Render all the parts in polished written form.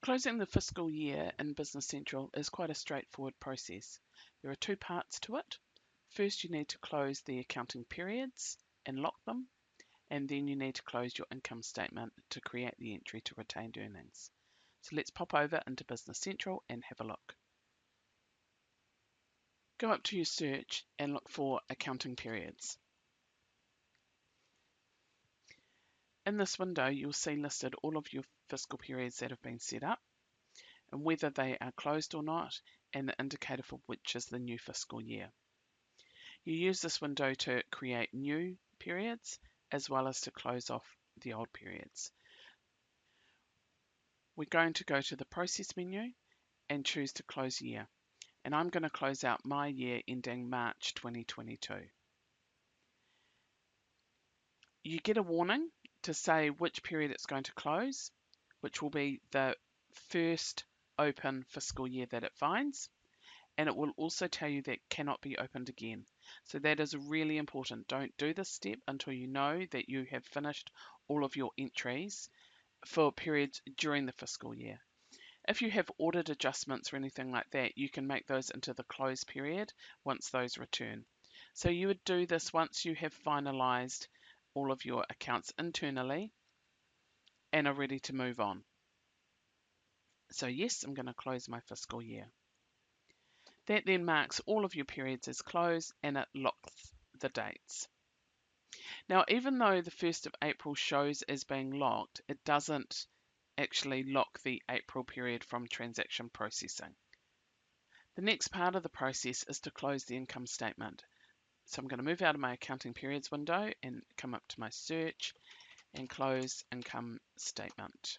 Closing the fiscal year in Business Central is quite a straightforward process. There are two parts to it. First, you need to close the accounting periods and lock them, and then you need to close your income statement to create the entry to retained earnings. So let's pop over into Business Central and have a look. Go up to your search and look for accounting periods. In this window, you'll see listed all of your fiscal periods that have been set up and whether they are closed or not, and the indicator for which is the new fiscal year. You use this window to create new periods as well as to close off the old periods. We're going to go to the process menu and choose to close year. And I'm going to close out my year ending March 2022. You get a warning to say which period it's going to close, which will be the first open fiscal year that it finds, and it will also tell you that cannot be opened again. So that is really important. Don't do this step until you know that you have finished all of your entries for periods during the fiscal year. If you have audit adjustments or anything like that, you can make those into the close period once those return. So you would do this once you have finalized all of your accounts internally and are ready to move on. So yes, I'm going to close my fiscal year. That then marks all of your periods as closed and it locks the dates. Now, even though the 1st of April shows as being locked, it doesn't actually lock the April period from transaction processing. The next part of the process is to close the income statement. So I'm going to move out of my accounting periods window and come up to my search and close income statement.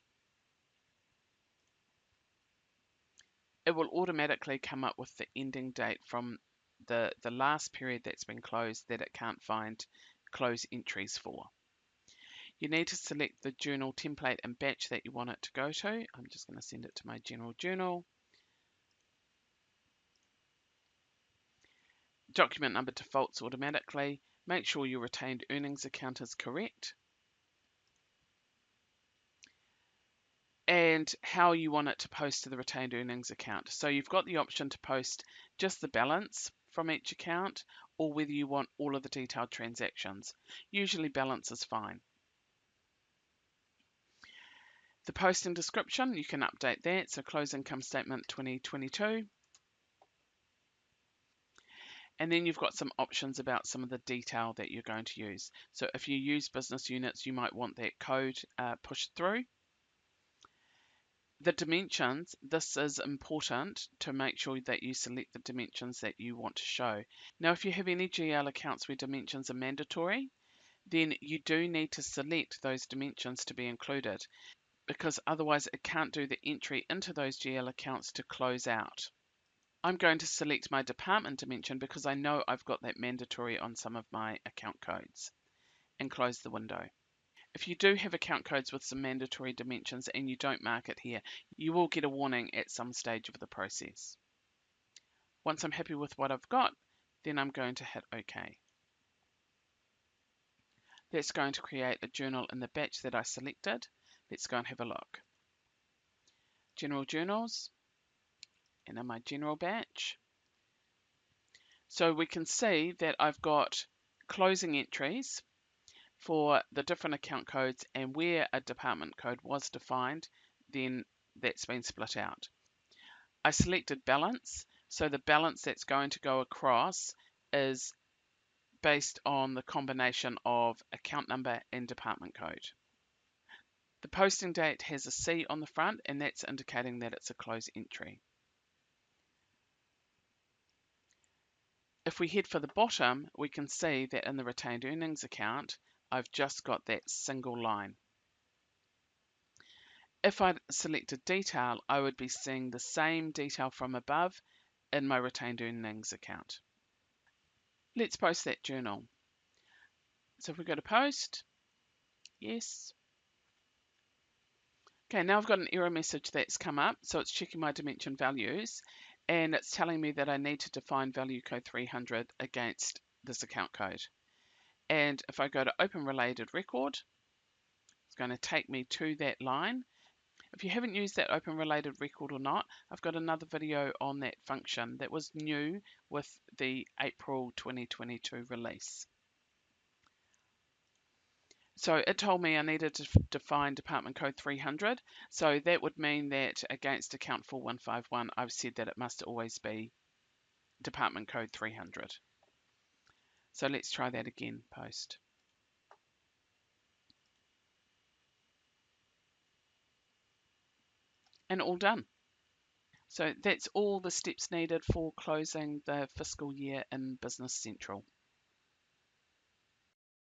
It will automatically come up with the ending date from the last period that's been closed that it can't find close entries for. You need to select the journal template and batch that you want it to go to. I'm just going to send it to my general journal. Document number defaults automatically. Make sure your retained earnings account is correct. And how you want it to post to the retained earnings account. So you've got the option to post just the balance from each account or whether you want all of the detailed transactions. Usually balance is fine. The posting description, you can update that. So close income statement 2022. And then you've got some options about some of the detail that you're going to use. So if you use business units, you might want that code pushed through. The dimensions, this is important to make sure that you select the dimensions that you want to show. Now, if you have any GL accounts where dimensions are mandatory, then you do need to select those dimensions to be included because otherwise it can't do the entry into those GL accounts to close out. I'm going to select my department dimension because I know I've got that mandatory on some of my account codes and close the window. If you do have account codes with some mandatory dimensions and you don't mark it here, you will get a warning at some stage of the process. Once I'm happy with what I've got, then I'm going to hit OK. That's going to create a journal in the batch that I selected. Let's go and have a look. General journals, and in my general batch. So we can see that I've got closing entries for the different account codes, and where a department code was defined, then that's been split out. I selected balance, so the balance that's going to go across is based on the combination of account number and department code. The posting date has a C on the front, and that's indicating that it's a close entry. If we head for the bottom, we can see that in the retained earnings account, I've just got that single line. If I selected detail, I would be seeing the same detail from above in my retained earnings account. Let's post that journal. So if we go to post, yes. Okay, now I've got an error message that's come up. So it's checking my dimension values and it's telling me that I need to define value code 300 against this account code. And if I go to open related record, it's going to take me to that line. If you haven't used that open related record or not, I've got another video on that function that was new with the April 2022 release. So it told me I needed to define department code 300. So that would mean that against account 4151, I've said that it must always be department code 300. So let's try that again, post. And all done. So that's all the steps needed for closing the fiscal year in Business Central.